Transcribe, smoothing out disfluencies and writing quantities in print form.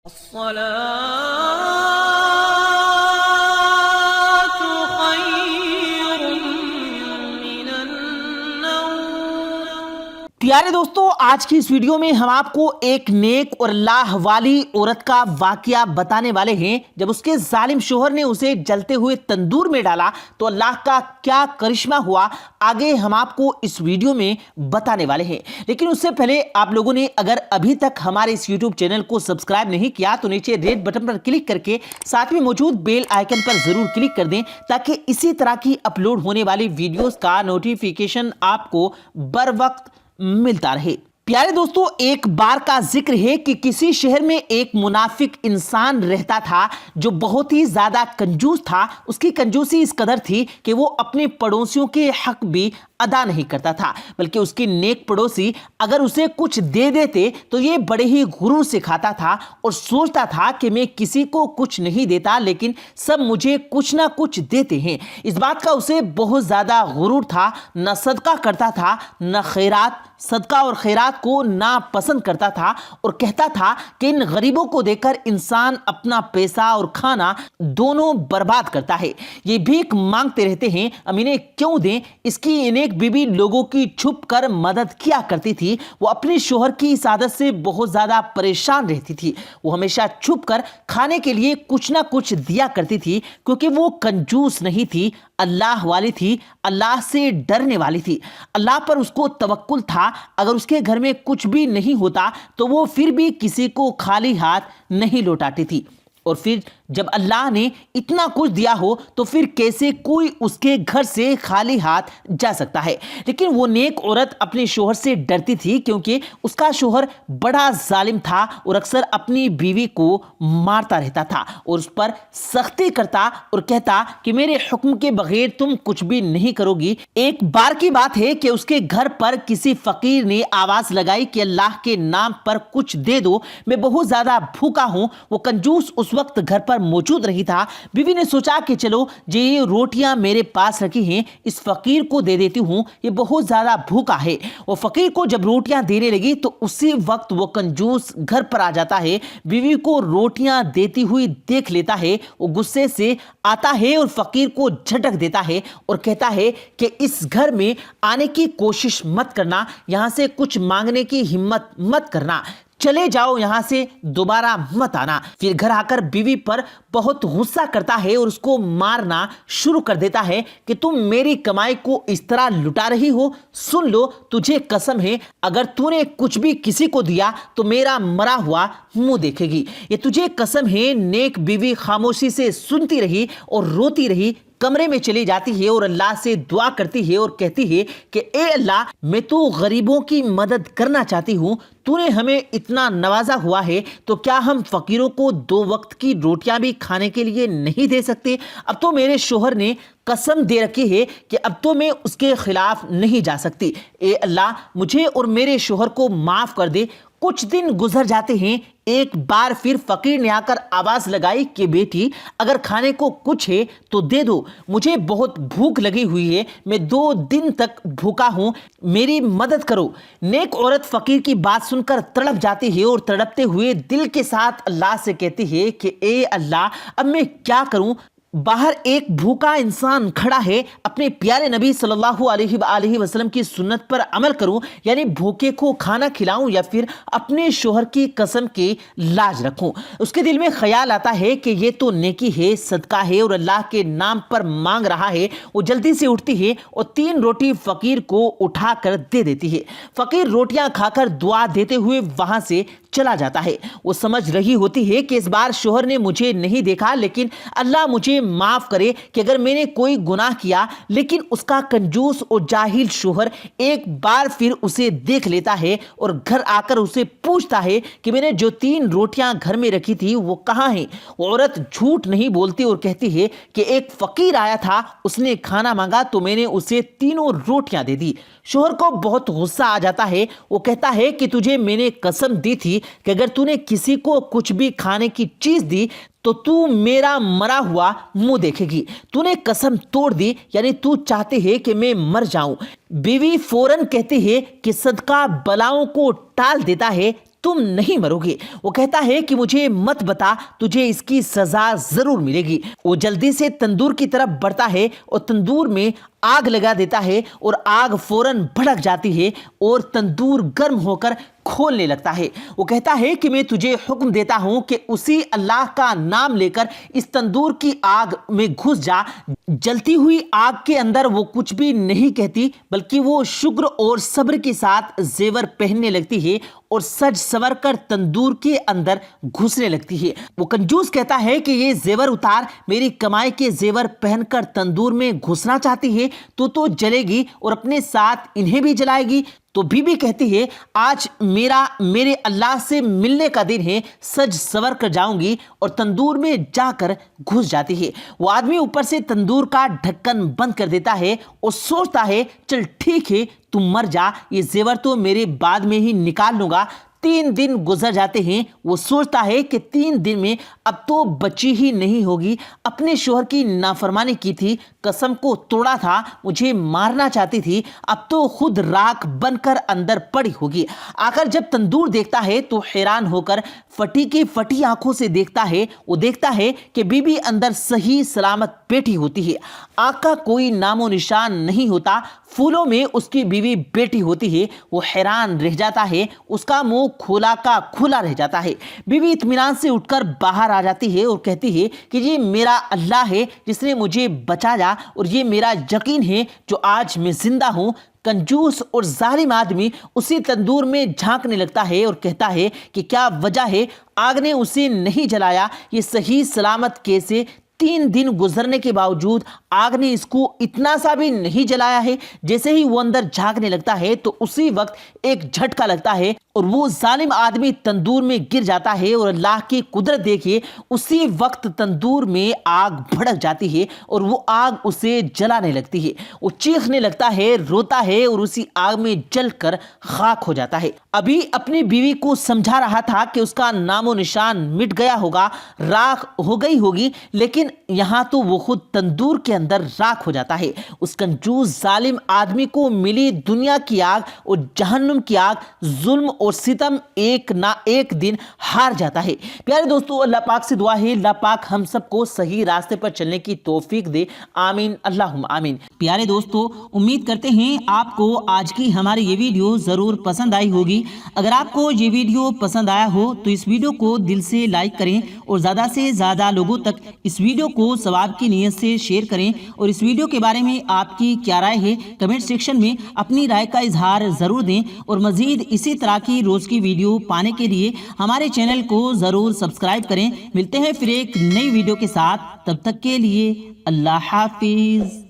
الصلاة خير من النوم۔ پیارے دوستو، آج کی اس ویڈیو میں ہم آپ کو ایک نیک اور اللہ والی عورت کا واقعہ بتانے والے ہیں۔ جب اس کے ظالم شوہر نے اسے جلتے ہوئے تندور میں ڈالا تو اللہ کا کیا کرشمہ ہوا، آگے ہم آپ کو اس ویڈیو میں بتانے والے ہیں۔ لیکن اس سے پہلے آپ لوگوں نے اگر ابھی تک ہمارے اس یوٹیوب چینل کو سبسکرائب نہیں کیا تو نیچے ریڈ بٹن پر کلک کر کے ساتھ میں موجود بیل آئیکن پر ضرور کلک کر دیں تاکہ اسی طرح کی اپلوڈ ہونے والی ویڈیوز کا نوٹیفیکیشن آپ کو بر وقت ملتا رہے۔ پیارے دوستو، ایک بار کا ذکر ہے کہ کسی شہر میں ایک منافق انسان رہتا تھا جو بہت ہی زیادہ کنجوس تھا۔ اس کی کنجوسی اس قدر تھی کہ وہ اپنے پڑوسیوں کے حق بھی ادا نہیں کرتا تھا، بلکہ اس کے نیک پڑوسی اگر اسے کچھ دے دیتے تو یہ بڑے ہی غرور سے کھاتا تھا اور سوچتا تھا کہ میں کسی کو کچھ نہیں دیتا لیکن سب مجھے کچھ نہ کچھ دیتے ہیں۔ اس بات کا اسے بہت زیادہ غرور تھا۔ نہ صدقہ کرتا تھا نہ خیرات، صدقہ اور خیرات کو ناپسند کرتا تھا اور کہتا تھا کہ ان غریبوں کو دے کر انسان اپنا پیسہ اور کھانا دونوں برباد کرتا ہے۔ یہ بھیک مانگتے رہتے ہیں، ہم انہیں کیوں دیں؟ اس کی انہیں بیوی لوگوں کی چھپ کر مدد کیا کرتی تھی۔ وہ اپنے شوہر کی اس عادت سے بہت زیادہ پریشان رہتی تھی۔ وہ ہمیشہ چھپ کر کھانے کے لیے کچھ نہ کچھ دیا کرتی تھی کیونکہ وہ کنجوس نہیں تھی، اللہ والی تھی، اللہ سے ڈرنے والی تھی۔ اللہ پر اس کو توکل تھا۔ اگر اس کے گھر میں کچھ بھی نہیں ہوتا تو وہ پھر بھی کسی کو خالی ہاتھ نہیں لوٹاتی تھی۔ اور پھر جب اللہ نے اتنا کچھ دیا ہو تو پھر کیسے کوئی اس کے گھر سے خالی ہاتھ جا سکتا ہے؟ لیکن وہ نیک عورت اپنے شوہر سے ڈرتی تھی کیونکہ اس کا شوہر بڑا ظالم تھا اور اکثر اپنی بیوی کو مارتا رہتا تھا اور اس پر سختی کرتا اور کہتا کہ میرے حکم کے بغیر تم کچھ بھی نہیں کرو گی۔ ایک بار کی بات ہے کہ اس کے گھر پر کسی فقیر نے آواز لگائی کہ اللہ کے نام پر کچھ دے دو، میں بہت زیادہ بھوکا ہوں۔ وہ کنجوس اس وقت گھر پر موجود رہی تھا۔ بیوی نے سوچا کہ چلو یہ روٹیاں میرے پاس رکھی ہیں، اس فقیر کو دے دیتی ہوں، یہ بہت زیادہ بھوکا ہے۔ وہ فقیر کو جب روٹیاں دینے لگی تو اسی وقت وہ کنجوس گھر پر آ جاتا ہے، بیوی کو روٹیاں دیتی ہوئی دیکھ لیتا ہے۔ وہ غصے سے آتا ہے اور فقیر کو جھٹک دیتا ہے اور کہتا ہے کہ اس گھر میں آنے کی کوشش مت کرنا، یہاں سے کچھ مانگنے کی ہمت مت کرنا، چلے جاؤ یہاں سے، دوبارہ مت آنا۔ پھر گھر آ کر بیوی پر بہت غصہ کرتا ہے اور اس کو مارنا شروع کر دیتا ہے کہ تم میری کمائی کو اس طرح لٹا رہی ہو، سن لو تجھے قسم ہے اگر تو نے کچھ بھی کسی کو دیا تو میرا مرا ہوا منہ دیکھے گی، یہ تجھے قسم ہے۔ نیک بیوی خاموشی سے سنتی رہی اور روتی رہی، کمرے میں چلی جاتی ہے اور اللہ سے دعا کرتی ہے اور کہتی ہے کہ اے اللہ، میں تو غریبوں کی مدد کرنا چاہتی ہوں، تو نے ہمیں اتنا نوازا ہوا ہے تو کیا ہم فقیروں کو 2 وقت کی روٹیاں بھی کھانے کے لیے نہیں دے سکتے؟ اب تو میرے شوہر نے قسم دے رکھی ہے کہ اب تو میں اس کے خلاف نہیں جا سکتی، اے اللہ مجھے اور میرے شوہر کو معاف کر دے۔ کچھ دن گزر جاتے ہیں۔ ایک بار پھر فقیر نے آ کر آواز لگائی کہ بیٹی اگر کھانے کو کچھ ہے تو دے دو، مجھے بہت بھوک لگی ہوئی ہے، میں 2 دن تک بھوکا ہوں، میری مدد کرو۔ نیک عورت فقیر کی بات سن کر تڑپ جاتی ہے اور تڑپتے ہوئے دل کے ساتھ اللہ سے کہتی ہے کہ اے اللہ، اب میں کیا کروں؟ باہر ایک بھوکا انسان کھڑا ہے، اپنے پیارے نبی صلی اللہ علیہ وآلہ وسلم کی سنت پر عمل کروں، یعنی بھوکے کو کھانا کھلاؤں یا پھر اپنے شوہر کی قسم کی لاج رکھوں؟ اس کے دل میں خیال آتا ہے کہ یہ تو نیکی ہے، صدقہ ہے اور اللہ کے نام پر مانگ رہا ہے۔ وہ جلدی سے اٹھتی ہے اور 3 روٹی فقیر کو اٹھا کر دے دیتی ہے۔ فقیر روٹیاں کھا کر دعا دیتے ہوئے وہاں سے چلا جاتا ہے۔ وہ سمجھ رہی ہوتی ہے کہ اس بار شوہر نے مجھے نہیں دیکھا، لیکن اللہ مجھے معاف کرے کہ اگر میں نے کوئی گناہ کیا۔ لیکن اس کا کنجوس اور جاہل شوہر ایک بار پھر اسے دیکھ لیتا ہے اور گھر آ کر اسے پوچھتا ہے کہ میں نے جو 3 روٹیاں گھر میں رکھی تھی وہ کہاں ہیں؟ وہ عورت جھوٹ نہیں بولتی اور کہتی ہے کہ ایک فقیر آیا تھا، اس نے کھانا مانگا تو میں نے اسے 3 روٹیاں دے دی۔ شوہر کو بہت غصہ آ جاتا ہے۔ وہ کہتا ہے کہ تجھے میں نے قسم دی تھی کہ اگر تو نے کسی کو کچھ بھی کھانے کی چیز دی تو تو میرا مرا ہوا منہ دیکھے گی، تو نے قسم توڑ دی، یعنی تو چاہتے ہے کہ میں مر جاؤں۔ بیوی فوراً کہتی ہے کہ صدقہ بلاؤں کو ٹال دیتا ہے، تم نہیں مرو گے۔ وہ کہتا ہے کہ مجھے مت بتا، تجھے اس کی سزا ضرور ملے گی۔ وہ جلدی سے تندور کی طرف بڑھتا ہے اور تندور میں آگ لگا دیتا ہے اور آگ فوراً بھڑک جاتی ہے اور تندور گرم ہو کر کھولنے لگتا ہے۔ وہ کہتا ہے کہ میں تجھے حکم دیتا ہوں کہ اسی اللہ کا نام لے کر اس تندور کی آگ میں گھس جا۔ جلتی ہوئی آگ کے اندر وہ کچھ بھی نہیں کہتی، بلکہ وہ شکر اور صبر کے ساتھ زیور پہننے لگتی ہے اور سج سور کر تندور کے اندر گھسنے لگتی ہے۔ وہ کنجوس کہتا ہے کہ یہ زیور اتار، میری کمائی کے زیور پہن کر تندور میں گھسنا چاہتی ہے تو جلے گی اور اپنے ساتھ انہیں بھی جلائے گی۔ تو بی بی کہتی ہے آج میرے اللہ سے ملنے کا دن ہے، سج سور کر جاؤں گی، اور تندور میں جا کر گھس جاتی ہے۔ وہ آدمی اوپر سے تندور کا ڈھکن بند کر دیتا ہے اور سوچتا ہے چل ٹھیک ہے تم مر جا، یہ زیور تو میرے بعد میں ہی نکال لوں گا۔ 3 دن گزر جاتے ہیں۔ وہ سوچتا ہے کہ 3 دن میں اب تو بچی ہی نہیں ہوگی، اپنے شوہر کی نافرمانی کی تھی، قسم کو توڑا تھا، مجھے مارنا چاہتی تھی، اب تو خود راکھ بن کر اندر پڑی ہوگی۔ آخر جب تندور دیکھتا ہے تو حیران ہو کر پھٹی کی پھٹی آنکھوں سے دیکھتا ہے۔ وہ دیکھتا ہے کہ بی بی اندر صحیح سلامت بیٹھی ہوتی ہے، آنکھ کا کوئی نام و نشان نہیں ہوتا، پھولوں میں اس کی بیوی بیٹی ہوتی ہے۔ وہ حیران رہ جاتا ہے، اس کا منہ کھولا کا کھولا رہ جاتا ہے۔ بیوی اطمینان سے اٹھ کر باہر آ جاتی ہے اور کہتی ہے کہ یہ میرا اللہ ہے جس نے مجھے بچایا، اور یہ میرا یقین ہے جو آج میں زندہ ہوں۔ کنجوس اور ظالم آدمی اسی تندور میں جھانکنے لگتا ہے اور کہتا ہے کہ کیا وجہ ہے آگ نے اسے نہیں جلایا، یہ صحیح سلامت کیسے؟ 3 دن گزرنے کے باوجود آگ نے اس کو اتنا سا بھی نہیں جلایا ہے۔ جیسے ہی وہ اندر جھانکنے لگتا ہے تو اسی وقت ایک جھٹکا لگتا ہے اور وہ ظالم آدمی تندور میں گر جاتا ہے، اور اللہ کی قدرت دیکھیے اسی وقت تندور میں آگ بھڑک جاتی ہے اور وہ آگ اسے جلانے لگتی ہے۔ وہ چیخنے لگتا ہے، روتا ہے اور اسی آگ میں جل کر خاک ہو جاتا ہے۔ ابھی اپنی بیوی کو سمجھا رہا تھا کہ اس کا نام و نشان مٹ گیا ہوگا، راکھ ہو گئی ہوگی، لیکن یہاں تو وہ خود تندور کے اندر راکھ ہو جاتا ہے۔ اس کنجوس ظالم آدمی کو ملی دنیا کی آگ اور جہنم کی آگ، ظلم اور ستم ایک نہ ایک دن ہار جاتا ہے۔ پیارے دوستو، اللہ پاک سے دعا ہے اللہ پاک ہم سب کو صحیح راستے پر چلنے کی توفیق دے، آمین اللہم آمین۔ پیارے دوستو، امید کرتے ہیں آپ کو آج کی ہماری یہ ویڈیو ضرور پسند آئی ہوگی۔ اگر آپ کو یہ ویڈیو پسند آیا ہو تو اس ویڈیو کو دل سے لائک کریں اور زیادہ سے زیادہ لوگوں تک اس ویڈیو کو ثواب کی نیت سے شیئر کریں، اور اس ویڈیو کے بارے میں آپ کی کیا رائے ہے کمنٹ سیکشن میں اپنی رائے کا اظہار ضرور دیں، اور مزید اسی طرح کی روز کی ویڈیو پانے کے لیے ہمارے چینل کو ضرور سبسکرائب کریں۔ ملتے ہیں پھر ایک نئی ویڈیو کے ساتھ، تب تک کے لیے اللہ حافظ۔